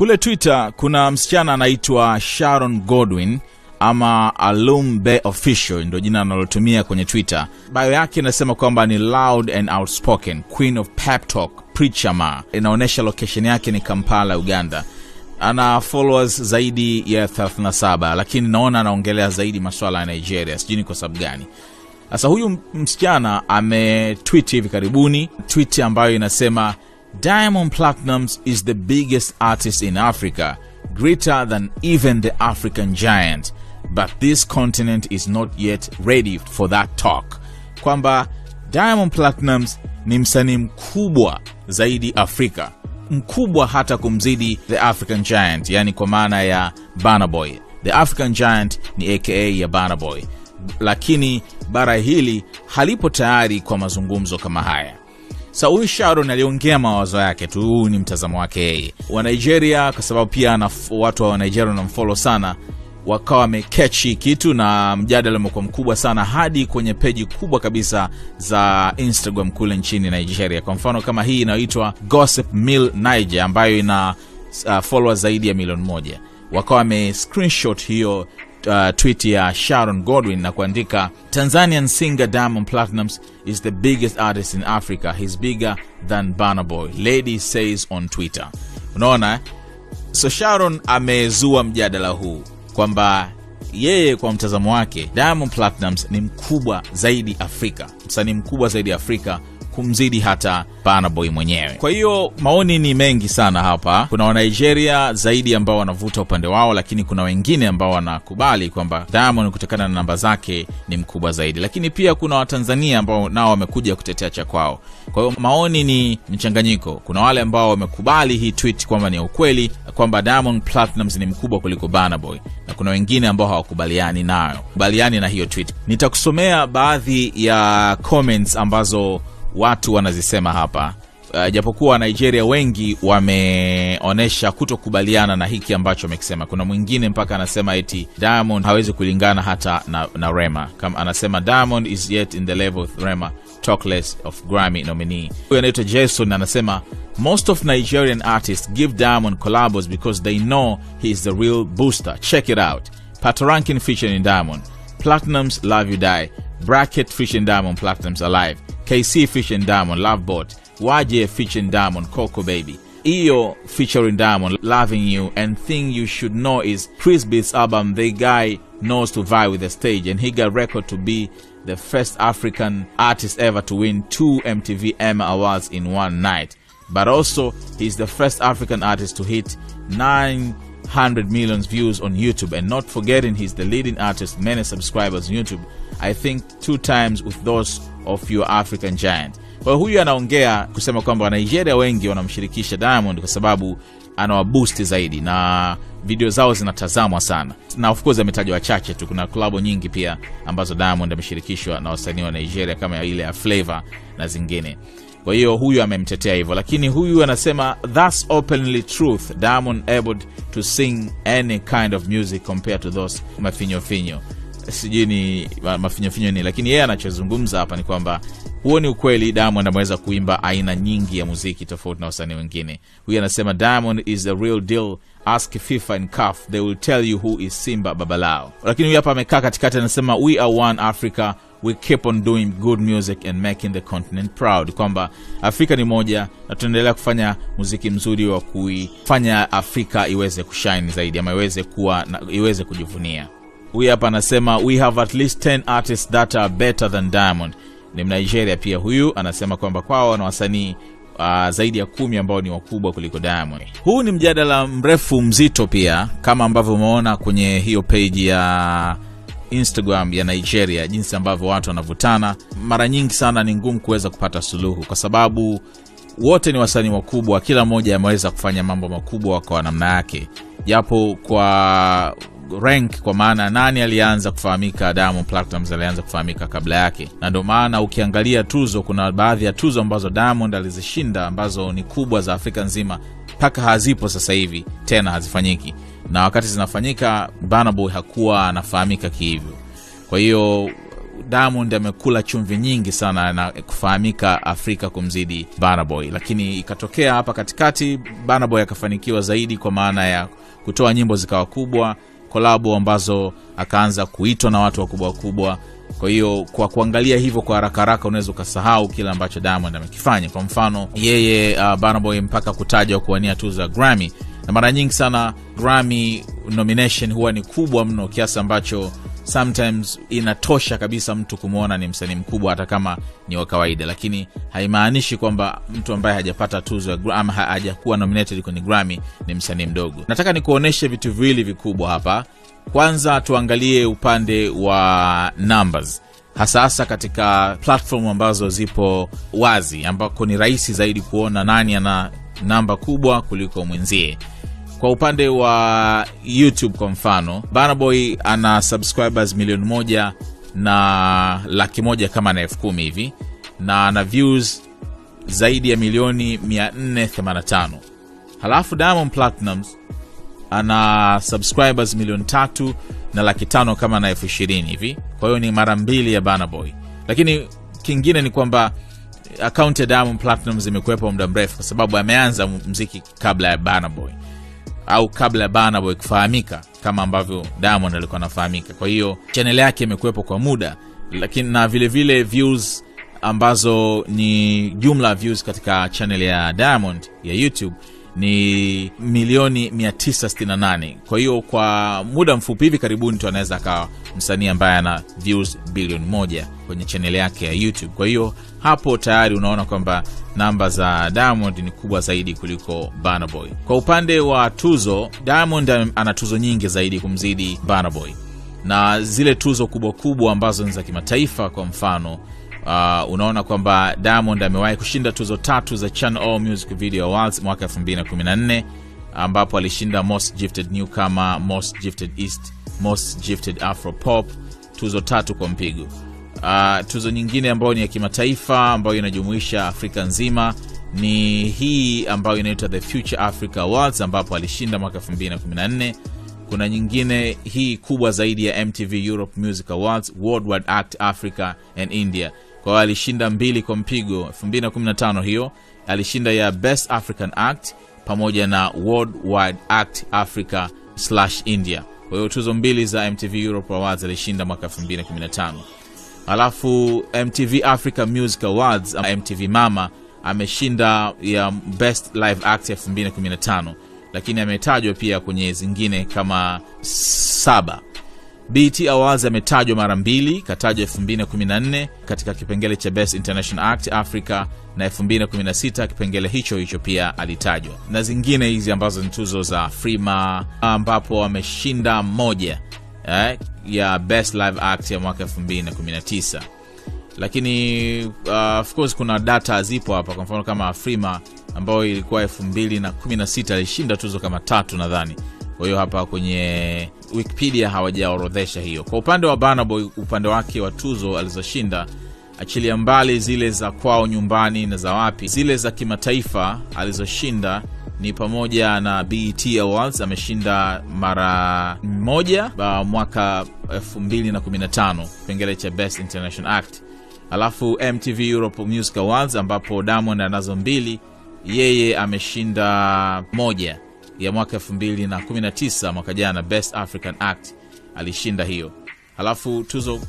Kule Twitter kuna msichana anaitwa Sharon Godwin ama Alumbe Official, ndio jina analotumia kwenye Twitter. Bio yake inasema kwamba ni loud and outspoken, queen of pep talk, preacher ma. Inaonesha location yake ni Kampala, Uganda. Ana followers zaidi ya 37, lakini naona anaongelea zaidi masuala ya Nigeria. Sijui ni kwa sababu gani. Sasa huyu msichana ametweet hivi karibuni tweet ambayo inasema Diamond Platnumz is the biggest artist in Africa, greater than even the African giant, but this continent is not yet ready for that talk. Kwamba Diamond Platnumz ni msanii mkubwa zaidi Afrika, mkubwa hata kumzidi the African giant, yani kwa maana ya Burna Boy. The African giant ni aka ya Burna Boy, lakini bara hili halipo tayari kwa mazungumzo kama haya. Huyu Sharon aliongea mawazo yake tu, ni mtazamo wake yeye. Wa Nigeria, kwa sababu pia watu wa Nigeria wanamfollow sana, wakawa wamecatch kitu na mjadala umekuwa mkubwa sana hadi kwenye peji kubwa kabisa za Instagram kule nchini Nigeria. Kwa mfano kama hii inaitwa Gossip Mill Niger ambayo ina followers zaidi ya 1,000,000. Wakawa wame screenshot hiyo tweet ya Sharon Godwin na kuandika Tanzanian singer Diamond Platnumz is the biggest artist in Africa. He's bigger than Burna Boy, lady says on Twitter. Unaona? So Sharon amezua mjadala huu kwamba yeye kwa mtazamo wake Diamond Platnumz ni mkubwa zaidi Afrika, msanii mkubwa zaidi Afrika kumzidi hata Burna Boy mwenyewe. Kwa hiyo maoni ni mengi sana hapa. Kuna wa Nigeria zaidi ambao wanavuta upande wao, lakini kuna wengine ambao wanakubali kwamba Diamond kutokana na namba zake ni mkubwa zaidi. Lakini pia kuna wa Tanzania ambao nao wamekuja kutetea cha kwao. Kwa hiyo maoni ni mchanganyiko. Kuna wale ambao wamekubali hii tweet kwamba ni ukweli, kwamba Diamond Platnumz ni mkubwa kuliko Burna Boy, na kuna wengine ambao hawakubaliani nayo, kubaliani na hiyo tweet. Nitakusomea baadhi ya comments ambazo watu wanazisema hapa. Japokuwa Nigeria wengi wameonesha kutokubaliana na hiki ambacho amekisema. Kuna mwingine mpaka anasema eti Diamond hawezi kulingana hata na Rema. Kama anasema Diamond is yet in the level of Rema, talk less of Grammy nominee. Huyo anaitwa Jason anasema most of Nigerian artists give Diamond collabos because they know he is the real booster. Check it out. Patoranking featuring Diamond, Platnumz Love You Die, Bracket featuring Diamond Platnumz Alive, KC featuring Diamond Lovebot, YJ featuring Diamond Coco Baby, EO featuring Diamond Loving You, and thing you should know is Chris Beats album. The guy knows to vie with the stage, and he got record to be the first African artist ever to win 2 MTV Emma Awards in one night. But also he's the first African artist to hit 900 million views on YouTube, and not forgetting he's the leading artist, many subscribers on YouTube, I think 2 times with those of your African giant. Kwa huyu anaongea kusema kwamba Nigeria wengi wanamshirikisha Diamond kwa sababu anawaboost zaidi na video zao zinatazamwa sana. Na of course ametajwa wachache tu, kuna collab nyingi pia ambazo Diamond ameshirikishwa na wasanii wa Nigeria kama ile ya Flavor na zingine. Kwa hiyo huyu amemtetea hivyo, lakini huyu anasema that's openly truth. Diamond able to sing any kind of music compared to those mafinyo. Sijui ni mafinyo ni, lakini yeye anachozungumza hapa ni kwamba huo ni ukweli. Diamond anaweza kuimba aina nyingi ya muziki tofauti na wasanii wengine. Huyu anasema Diamond is the real deal, ask FIFA and CAF, they will tell you who is Simba Babalao. Lakini huyu hapa amekaa katikati anasema we are one Africa, we keep on doing good music and making the continent proud. Kwamba Afrika ni moja na tunaendelea kufanya muziki mzuri wa kuifanya Afrika iweze kushine zaidi, ama iweze kujivunia. Huyu hapa anasema we have at least 10 artists that are better than Diamond. Ni Nigeria pia huyu anasema kwamba kwao na wasanii zaidi ya 10 ambao ni wakubwa kuliko Diamond. Huu ni mjadala mrefu mzito pia, kama ambavyo umeona kwenye hiyo page ya Instagram ya Nigeria, jinsi ambavyo watu wanavutana. Mara nyingi sana ni ngumu kuweza kupata suluhu kwa sababu wote ni wasanii wakubwa, kila mmoja ameweza kufanya mambo makubwa kwa namna yake. Japo kwa rank, kwa maana nani alianza kufahamika, Diamond Platnumz alianza kufahamika kabla yake. Na ndio maana ukiangalia tuzo, kuna baadhi ya tuzo ambazo Diamond alizishinda ambazo ni kubwa za Afrika nzima, paka hazipo sasa hivi tena, hazifanyiki. Na wakati zinafanyika Burna Boy hakuwa anafahamika kihivyo. Kwa hiyo Diamond amekula chumvi nyingi sana na kufahamika Afrika kumzidi Burna Boy, lakini ikatokea hapa katikati Burna Boy akafanikiwa zaidi kwa maana ya kutoa nyimbo zikawa kubwa, kolabo ambazo akaanza kuitwa na watu wakubwa. Kwa hiyo kwa kuangalia hivyo kwa haraka unaweza ukasahau kile ambacho Diamond amekifanya. Kwa mfano yeye Burna Boy mpaka kutajwa kuwania tuzo ya Grammy, na mara nyingi sana Grammy nomination huwa ni kubwa mno kiasi ambacho sometimes inatosha kabisa mtu kumuona ni msanii mkubwa hata kama ni wa kawaida, lakini haimaanishi kwamba mtu ambaye hajapata tuzo ya Grammy, hajakuwa nominated kwenye Grammy, ni msanii mdogo. Nataka nikuoneshe vitu viwili vikubwa hapa. Kwanza tuangalie upande wa numbers, hasa katika platform ambazo zipo wazi, ambako ni rahisi zaidi kuona nani ana namba kubwa kuliko mwenzie. Kwa upande wa YouTube kwa mfano, Burna Boy ana subscribers 1,100,000 na 100,000 kama na 10,000 hivi, na ana views zaidi ya 485,000. Halafu Diamond Platnumz ana subscribers 300,000 na 500,000 kama na 20,000 hivi. Kwa hiyo ni mara mbili ya Burna Boy. Lakini kingine ni kwamba account ya Diamond Platnumz imekuwepo muda mrefu kwa sababu ameanza muziki kabla ya Burna Boy, au kabla ya Burna Boy kufahamika kama ambavyo Diamond alikuwa anafahamika. Kwa hiyo channel yake imekuwepo kwa muda, lakini na vile views ambazo ni jumla views katika channel ya Diamond ya YouTube ni 968,000. Kwa hiyo kwa muda mfupi hivi karibuni tu anaweza akawa msanii ambaye ana views 1,000,000,000 kwenye channel yake ya YouTube. Kwa hiyo hapo tayari unaona kwamba namba za Diamond ni kubwa zaidi kuliko Burna Boy. Kwa upande wa tuzo, Diamond ana tuzo nyingi zaidi kumzidi Burna Boy, na zile tuzo kubwa ambazo ni za kimataifa. Kwa mfano unaona kwamba Diamond amewahi kushinda tuzo 3 za Channel O Music Video Awards mwaka 2014, ambapo alishinda Most Gifted Newcomer, Most Gifted East, Most Gifted Afro Pop, tuzo 3 kwa mpigo. Tuzo nyingine ambayo ni ya kimataifa ambayo inajumuisha Afrika nzima ni hii ambayo inaitwa The Future Africa Awards, ambapo alishinda mwaka 2014. Kuna nyingine hii kubwa zaidi ya MTV Europe Music Awards, Worldwide Act Africa and India. Kwa hiyo alishinda 2 kwa mpigo. 2015 hiyo alishinda ya Best African Act pamoja na Worldwide Act Africa/India. Kwa hiyo tuzo 2 za MTV Europe Awards alishinda mwaka 2015. Alafu MTV Africa Music Awards, MTV Mama, ameshinda ya Best Live Act ya 2015, lakini ametajwa pia kwenye zingine kama 7. BET Awards ametajwa mara 2, katajwa 2014 katika kipengele cha Best International Act Africa, na 2016 kipengele hicho pia alitajwa, na zingine hizi ambazo ni tuzo za Freema, ambapo ameshinda 1 ya Best Live Act ya mwaka 2019. Lakini of course kuna data zipo hapa. Kwa mfano kama Freema ambayo ilikuwa 2016 alishinda tuzo kama 3 nadhani. Kwa hiyo hapa kwenye Wikipedia hawajaorodhesha hiyo. Kwa upande wa Burna Boy, upande wake wa tuzo alizoshinda, achilia mbali zile za kwao nyumbani na za wapi, zile za kimataifa alizoshinda ni pamoja na BET Awards, ameshinda mara 1 mwaka 2015 kipengele cha Best International Act. Alafu MTV Europe Music Awards, ambapo Diamond anazo 2, yeye ameshinda 1 ya mwaka 2019 mwaka jana, Best African Act alishinda hiyo. Alafu tuzo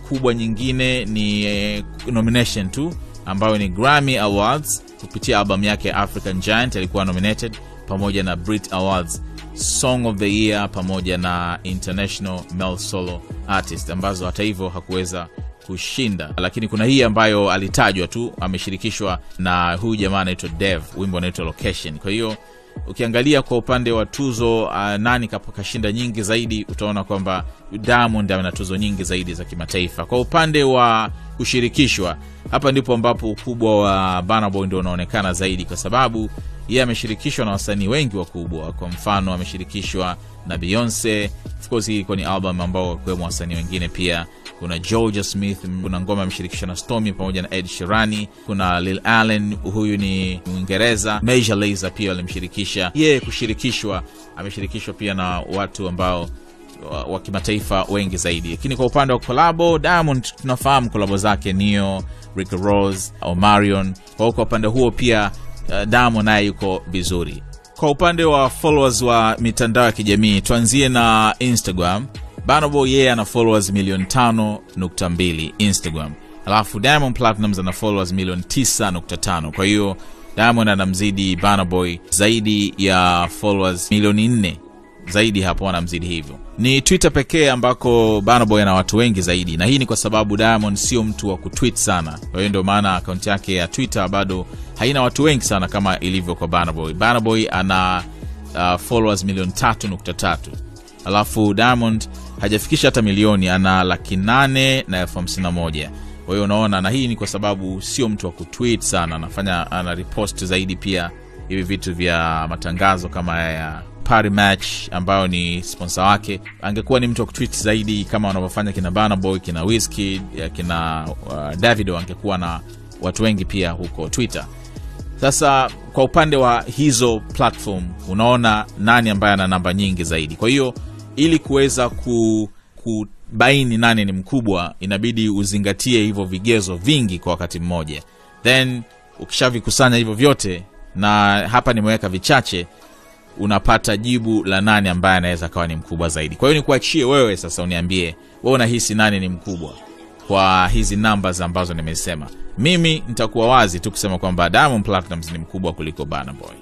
kubwa nyingine ni nomination tu, ambayo ni Grammy Awards kupitia album yake African Giant, alikuwa nominated, pamoja na Brit Awards Song of the Year pamoja na International Male Solo Artist, ambazo hata hivyo hakuweza kushinda. Lakini kuna hii ambayo alitajwa tu, ameshirikishwa na huyu jamaa anaitwa Dev, wimbo unaitwa Location. Kwa hiyo ukiangalia kwa upande wa tuzo, nani kashinda nyingi zaidi, utaona kwamba Diamond ana tuzo nyingi zaidi za kimataifa. Kwa upande wa kushirikishwa, hapa ndipo ambapo ukubwa wa Burna Boy ndio unaonekana zaidi, kwa sababu yeye ameshirikishwa na wasanii wengi wakubwa. Kwa mfano ameshirikishwa na Beyonce, of course hii ilikuwa ni album ambao kwa wasanii wengine pia. Kuna Georgia Smith, kuna ngoma ameshirikishwa na Stormy pamoja na Ed Sheeran. Kuna Lil Allen, huyu ni Mwingereza. Major Lazer pia alimshirikisha. Yeye kushirikishwa, ameshirikishwa pia na watu ambao wa kimataifa wengi zaidi. Lakini kwa upande wa collabo, Diamond tunafahamu collabo zake Neo, Rick Ross, Omarion. Kwa upande huo pia Diamond naye yuko vizuri. Kwa upande wa followers wa mitandao ya kijamii, tuanzie na Instagram. Burna Boy yeye ana followers 5.2 Instagram. Alafu Diamond Platnumz ana followers 9.5. Kwa hiyo Diamond anamzidi Burna Boy zaidi ya followers 4 zaidi, hapo anamzidi hivyo. Ni Twitter pekee ambako Burna Boy ana watu wengi zaidi, na hii ni kwa sababu Diamond sio mtu wa kutweet sana. Kwa hiyo ndio maana account yake ya Twitter bado haina watu wengi sana kama ilivyo kwa Burna Boy. Burna Boy ana followers 3.3. Alafu Diamond hajafikisha hata milioni, ana 851,000. Kwa hiyo unaona, na hii ni kwa sababu sio mtu wa kutweet sana, ana repost zaidi pia hivi vitu vya matangazo kama ya Party Match ambayo ni sponsor wake. Angekuwa ni mtu wa kutweet zaidi kama wanavyofanya kina Burna Boy, kina Wizkid, kina Davido, angekuwa na watu wengi pia huko Twitter. Sasa kwa upande wa hizo platform, unaona nani ambaye ana namba nyingi zaidi. Kwa hiyo ili kuweza kubaini nani ni mkubwa, inabidi uzingatie hivyo vigezo vingi kwa wakati mmoja. Then ukishavikusanya hivyo vyote, na hapa nimeweka vichache, unapata jibu la nani ambaye anaweza kawa ni mkubwa zaidi. Kwa hiyo nikuachie wewe sasa uniambie wewe unahisi nani ni mkubwa kwa hizi numbers ambazo nimesema. Mimi nitakuwa wazi tu kusema kwamba Diamond Platnumz ni mkubwa kuliko Burna Boy.